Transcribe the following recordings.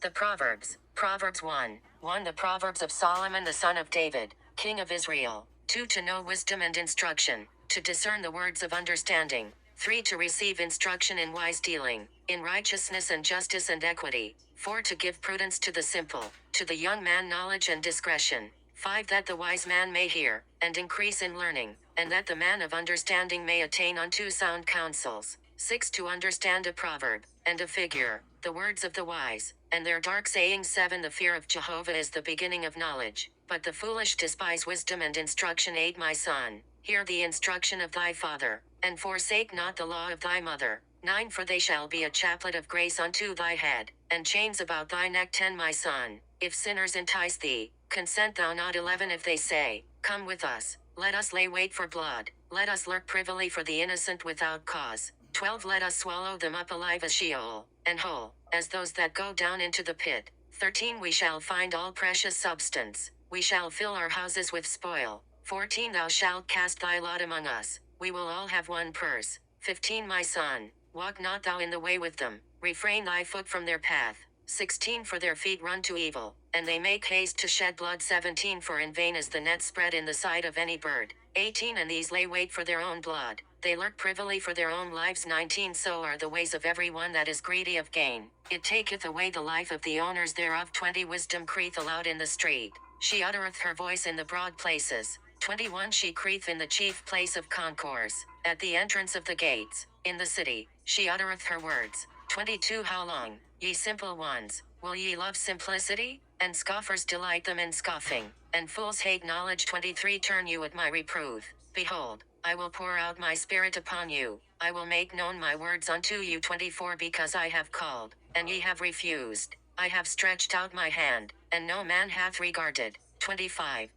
The Proverbs. Proverbs 1. 1. The Proverbs of Solomon the son of David, king of Israel. 2. To know wisdom and instruction, to discern the words of understanding. 3. To receive instruction in wise dealing, in righteousness and justice and equity. 4. To give prudence to the simple, to the young man knowledge and discretion. 5. That the wise man may hear, and increase in learning, and that the man of understanding may attain unto sound counsels. 6. To understand a proverb, and a figure, the words of the wise, and their dark sayings. 7. The fear of Jehovah is the beginning of knowledge, but the foolish despise wisdom and instruction. 8. My son, hear the instruction of thy father, and forsake not the law of thy mother. 9. For they shall be a chaplet of grace unto thy head, and chains about thy neck. 10. My son, if sinners entice thee, consent thou not. 11. If they say, Come with us, let us lay wait for blood, let us lurk privily for the innocent without cause. 12. Let us swallow them up alive as Sheol, and whole, as those that go down into the pit. 13. We shall find all precious substance, we shall fill our houses with spoil. 14. Thou shalt cast thy lot among us, we will all have one purse. 15. My son, walk not thou in the way with them, refrain thy foot from their path. 16. For their feet run to evil, and they make haste to shed blood. 17. For in vain is the net spread in the sight of any bird. 18. And these lay wait for their own blood, they lurk privily for their own lives. 19. So are the ways of every one that is greedy of gain, it taketh away the life of the owners thereof. 20. Wisdom crieth aloud in the street, she uttereth her voice in the broad places. 21. She crieth in the chief place of concourse, at the entrance of the gates, in the city, she uttereth her words. 22. How long, ye simple ones, will ye love simplicity? And scoffers delight them in scoffing, and fools hate knowledge. 23. Turn you at my reproof, behold, I will pour out my spirit upon you, I will make known my words unto you. 24. Because I have called, and ye have refused, I have stretched out my hand, and no man hath regarded. 25.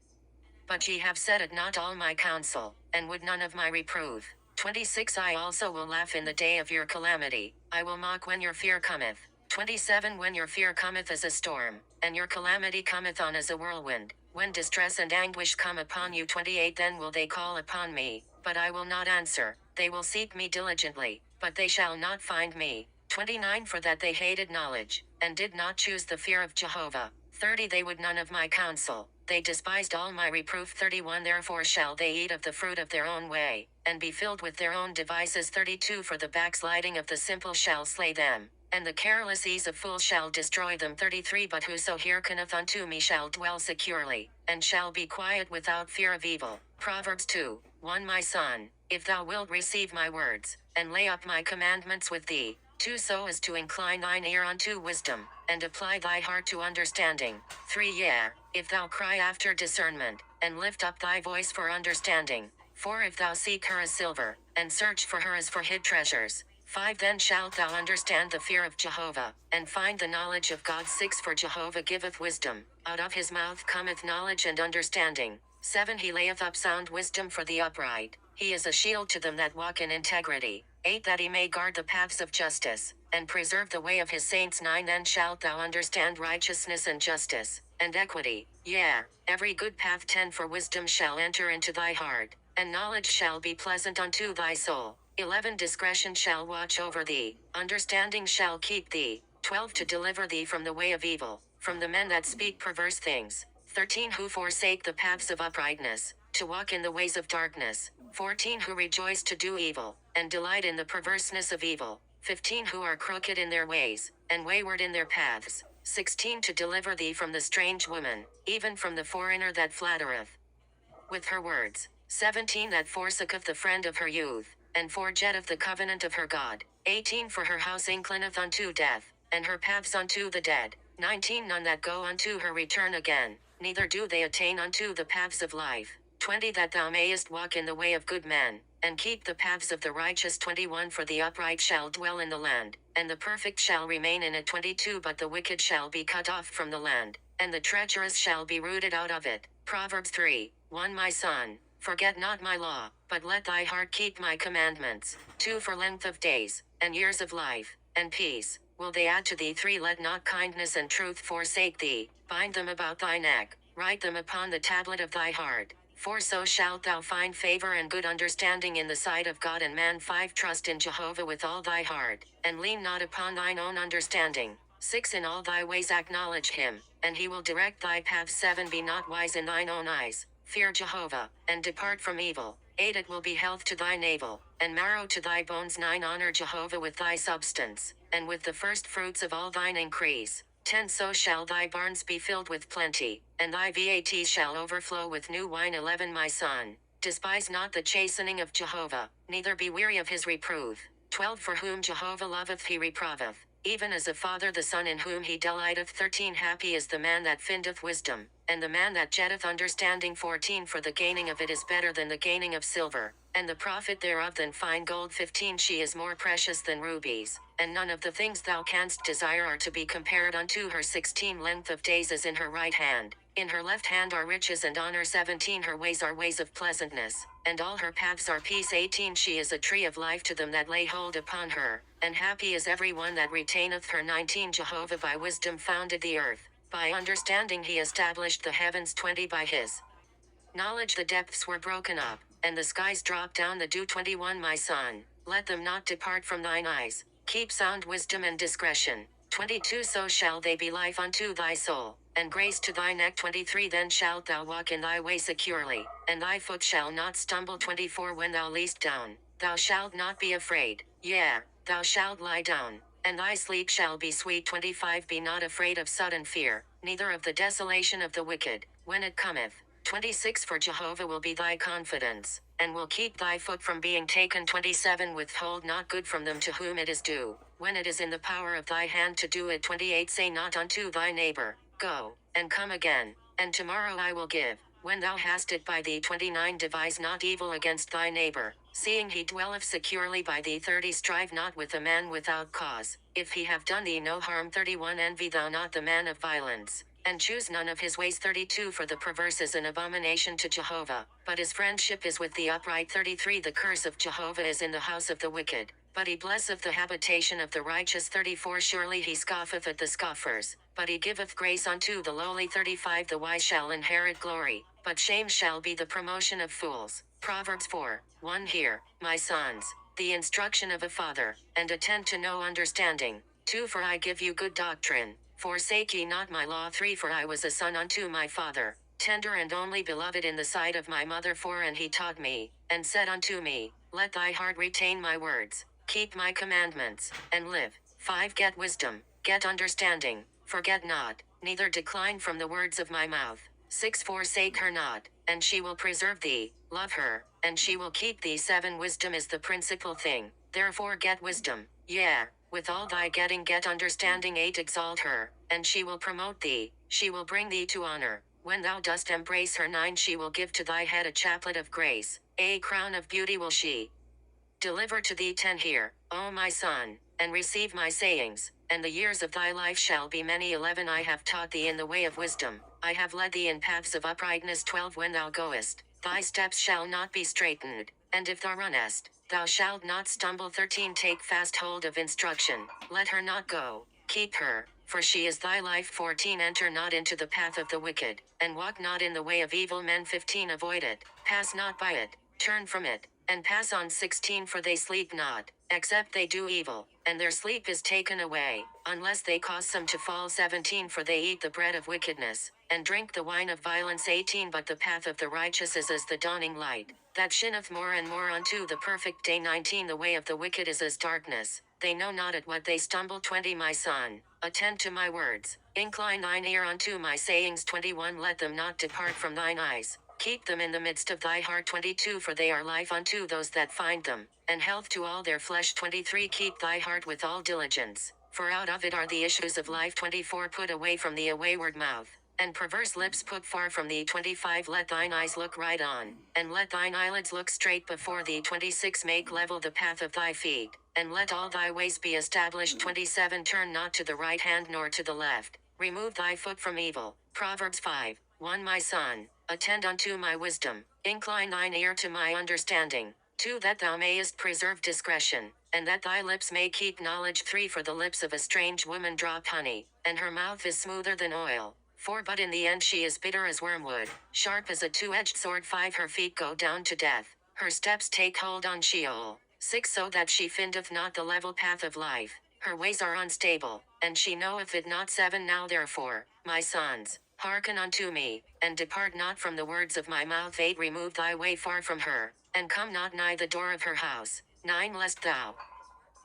But ye have set at naught all my counsel, and would none of my reproof. 26. I also will laugh in the day of your calamity, I will mock when your fear cometh. 27. When your fear cometh as a storm, and your calamity cometh on as a whirlwind, when distress and anguish come upon you. 28. Then will they call upon me, but I will not answer, they will seek me diligently, but they shall not find me. 29. For that they hated knowledge, and did not choose the fear of Jehovah. 30. They would none of my counsel, they despised all my reproof. 31. Therefore shall they eat of the fruit of their own way, and be filled with their own devices. 32. For the backsliding of the simple shall slay them, and the careless ease of fools shall destroy them. 33. But whoso hearkeneth unto me shall dwell securely, and shall be quiet without fear of evil. Proverbs 2. 1. My son, if thou wilt receive my words, and lay up my commandments with thee, 2. So as to incline thine ear unto wisdom, and apply thy heart to understanding. 3. Yea, if thou cry after discernment, and lift up thy voice for understanding. 4. If thou seek her as silver, and search for her as for hid treasures. 5. Then shalt thou understand the fear of Jehovah, and find the knowledge of God. 6. For Jehovah giveth wisdom, out of his mouth cometh knowledge and understanding. 7. He layeth up sound wisdom for the upright, he is a shield to them that walk in integrity. 8. That he may guard the paths of justice, and preserve the way of his saints. 9. Then shalt thou understand righteousness and justice, and equity, yea, every good path. 10. For wisdom shall enter into thy heart, and knowledge shall be pleasant unto thy soul. 11. Discretion shall watch over thee, understanding shall keep thee. 12. To deliver thee from the way of evil, from the men that speak perverse things. 13. Who forsake the paths of uprightness, to walk in the ways of darkness. 14. Who rejoice to do evil, and delight in the perverseness of evil. 15. Who are crooked in their ways, and wayward in their paths. 16. To deliver thee from the strange woman, even from the foreigner that flattereth with her words. 17. That forsaketh the friend of her youth, and forgetteth the covenant of her God. 18. For her house inclineth unto death, and her paths unto the dead. 19. None that go unto her return again, neither do they attain unto the paths of life. 20. That thou mayest walk in the way of good men, and keep the paths of the righteous. 21. For the upright shall dwell in the land, and the perfect shall remain in it. 22. But the wicked shall be cut off from the land, and the treacherous shall be rooted out of it. Proverbs 3. 1. My son, forget not my law, but let thy heart keep my commandments. 2. For length of days, and years of life, and peace, will they add to thee. 3. Let not kindness and truth forsake thee, bind them about thy neck, write them upon the tablet of thy heart. 4. So shalt thou find favor and good understanding in the sight of God and man. 5. Trust in Jehovah with all thy heart, and lean not upon thine own understanding. 6 In all thy ways acknowledge him, and he will direct thy paths. 7 Be not wise in thine own eyes, fear Jehovah, and depart from evil. 8 It will be health to thy navel, and marrow to thy bones. 9 Honor Jehovah with thy substance, and with the first fruits of all thine increase. 10 So shall thy barns be filled with plenty, and thy vats shall overflow with new wine. 11 My son, despise not the chastening of Jehovah, neither be weary of his reproof. 12 For whom Jehovah loveth he reproveth, even as a father the son in whom he delighteth. 13 Happy is the man that findeth wisdom, and the man that getteth understanding. 14 For the gaining of it is better than the gaining of silver, and the profit thereof than fine gold. 15 She is more precious than rubies, and none of the things thou canst desire are to be compared unto her. 16 Length of days is in her right hand, in her left hand are riches and honor. 17 Her ways are ways of pleasantness, and all her paths are peace. 18 She is a tree of life to them that lay hold upon her, and happy is every one that retaineth her. 19 Jehovah by wisdom founded the earth, by understanding he established the heavens. 20 By his knowledge the depths were broken up, and the skies dropped down the dew. 21 My son, let them not depart from thine eyes, keep sound wisdom and discretion. 22 So shall they be life unto thy soul, and grace to thy neck. 23 Then shalt thou walk in thy way securely, and thy foot shall not stumble. 24 When thou liest down, thou shalt not be afraid, yea, thou shalt lie down, and thy sleep shall be sweet. 25 Be not afraid of sudden fear, neither of the desolation of the wicked, when it cometh. 26 For Jehovah will be thy confidence, and will keep thy foot from being taken. 27 Withhold not good from them to whom it is due, when it is in the power of thy hand to do it. 28 Say not unto thy neighbor, Go, and come again, and tomorrow I will give, when thou hast it by thee. 29 Devise not evil against thy neighbor, seeing he dwelleth securely by thee. 30 Strive not with a man without cause, if he have done thee no harm. 31 Envy thou not the man of violence, and choose none of his ways. 32 For the perverse is an abomination to Jehovah, but his friendship is with the upright. 33 The curse of Jehovah is in the house of the wicked, but he blesseth the habitation of the righteous. 34 Surely he scoffeth at the scoffers, but he giveth grace unto the lowly. 35 The wise shall inherit glory, but shame shall be the promotion of fools. Proverbs 4:1 Hear, my sons, the instruction of a father, and attend to know understanding. 2 For I give you good doctrine, forsake ye not my law. 3 For I was a son unto my father, tender and only beloved in the sight of my mother. 4 And he taught me, and said unto me, Let thy heart retain my words, keep my commandments, and live. 5 Get wisdom, get understanding, forget not, neither decline from the words of my mouth. 6 Forsake her not, and she will preserve thee, love her, and she will keep thee. 7 Wisdom is the principal thing, therefore get wisdom, yea, with all thy getting get understanding. 8 Exalt her, and she will promote thee, she will bring thee to honor, when thou dost embrace her. 9 She will give to thy head a chaplet of grace, a crown of beauty will she deliver to thee. 10 Hear, O my son, and receive my sayings, and the years of thy life shall be many. 11 I have taught thee in the way of wisdom, I have led thee in paths of uprightness. 12 When thou goest, thy steps shall not be straitened, and if thou runnest, thou shalt not stumble. 13 Take fast hold of instruction, let her not go, keep her, for she is thy life. 14 Enter not into the path of the wicked, and walk not in the way of evil men. 15 Avoid it, pass not by it, turn from it, and pass on. 16 For they sleep not, except they do evil, and their sleep is taken away, unless they cause some to fall. 17 For they eat the bread of wickedness, and drink the wine of violence. 18 But the path of the righteous is as the dawning light, that shineth more and more unto the perfect day. 19 The way of the wicked is as darkness, they know not at what they stumble. 20 My son, attend to my words, incline thine ear unto my sayings. 21 Let them not depart from thine eyes, keep them in the midst of thy heart. 22 For they are life unto those that find them, and health to all their flesh. 23 Keep thy heart with all diligence, for out of it are the issues of life. 24 Put away from thee a wayward mouth, and perverse lips put far from thee. 25 Let thine eyes look right on, and let thine eyelids look straight before thee. 26 Make level the path of thy feet, and let all thy ways be established. 27 Turn not to the right hand nor to the left, remove thy foot from evil. Proverbs 5:1 My son, attend unto my wisdom, incline thine ear to my understanding. 2 That thou mayest preserve discretion, and that thy lips may keep knowledge. 3 For the lips of a strange woman drop honey, and her mouth is smoother than oil. 4 But in the end she is bitter as wormwood, sharp as a two-edged sword. 5 Her feet go down to death, her steps take hold on Sheol. 6 So that she findeth not the level path of life, Her ways are unstable, and she knoweth it not. 7 Now therefore, my sons, hearken unto me, and depart not from the words of my mouth. 8 Remove thy way far from her, and come not nigh the door of her house. 9 Lest thou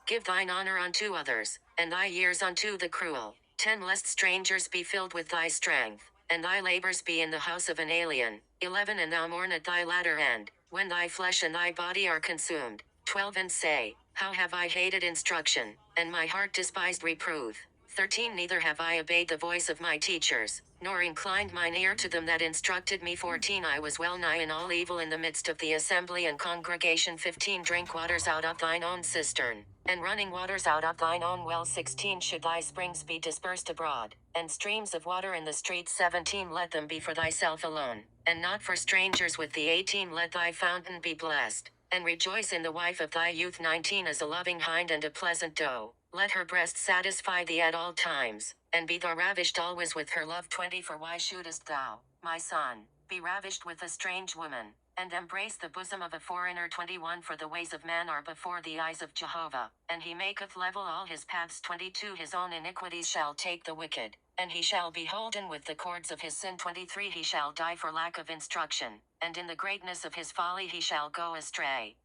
give thine honor unto others, and thy years unto the cruel. 10 Lest strangers be filled with thy strength, and thy labors be in the house of an alien. 11 And thou mourn at thy latter end, when thy flesh and thy body are consumed. 12 And say, How have I hated instruction, and my heart despised reproof. 13 Neither have I obeyed the voice of my teachers, nor inclined mine ear to them that instructed me. 14 I was well nigh in all evil in the midst of the assembly and congregation. 15 Drink waters out of thine own cistern, and running waters out of thine own well. 16 Should thy springs be dispersed abroad, and streams of water in the streets. 17 Let them be for thyself alone, and not for strangers with thee. 18 Let thy fountain be blessed, and rejoice in the wife of thy youth. 19 As a loving hind and a pleasant doe, let her breast satisfy thee at all times, and be thou ravished always with her love. 20 For why shouldest thou, my son, be ravished with a strange woman, and embrace the bosom of a foreigner? 21 For the ways of man are before the eyes of Jehovah, and he maketh level all his paths. 22 His own iniquities shall take the wicked, and he shall be holden with the cords of his sin. 23 He shall die for lack of instruction, and in the greatness of his folly he shall go astray.